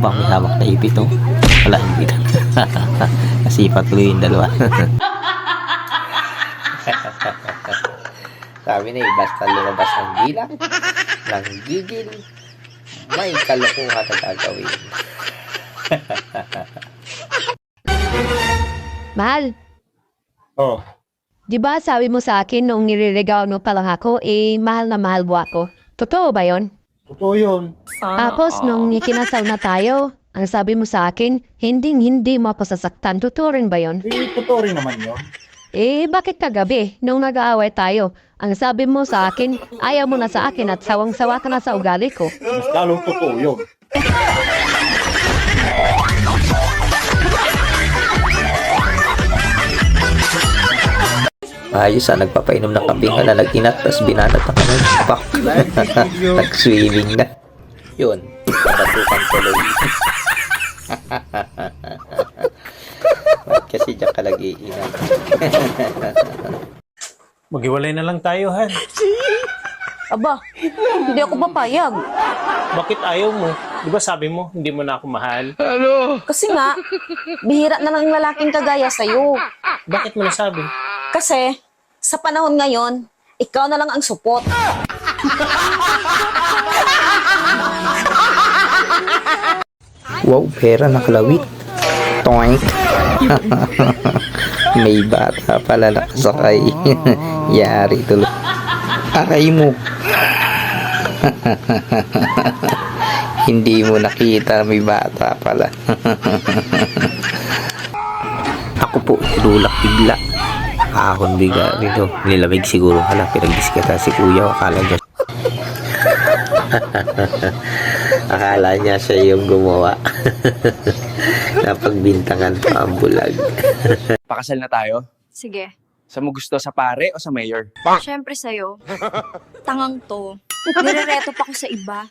bang may hawak na ipit to? Wala, hindi na. Kasi patuloy yung dalawa. Sabi na basta lumabas ang bilang ng gigil, may kalokohan na gagawin. Mahal, Oh, di ba sabi mo sa akin nung nireregalo mo pa lang ako, mahal na mahal mo ako? Totoo ba yon? totoo yun. Tapos nung ikinasal na tayo, ang sabi mo sa akin, hindi mo pasasaktan. Totoo rin ba yon? Totoo rin naman yun. Bakit kagabi, nung nag-aaway tayo, ang sabi mo sa akin, ayaw mo na sa akin at sawang-sawa ka na sa ugali ko. Mas lalong totoo yun. Ayos nagpapainom ng kape nga na nag-inat, tapos binanat na kami. Pak! Nag-swimming na. Yun, nabatukan tuloy. Ba't kasi dyan ka lagi inat? Maghiwalay na lang tayo, Han. Aba, hindi ako papayag. Bakit ayaw mo? Di ba sabi mo, hindi mo na ako mahal? Kasi nga, bihira na lang lalaking kagaya sa'yo. Bakit mo nasabi? Kasi, sa panahon ngayon, ikaw na lang ang supot. Wow, pera nakalawit. Toink! May bata pala nakasakay. Yari tuloy. Aray mo. Hindi mo nakita, may bata pala. Ako po, tulak bigla. Ahon biga nito. Nilamig siguro. Hala, pinagdiskata si kuya. Akala niya akala niya siya yung gumawa. Napagbintangan pa ang bulag. Pakasal na tayo? Sige. Saan mo gusto? Sa pare o sa mayor? Siyempre sa'yo. Tangang to. Nirereto pa ko sa iba.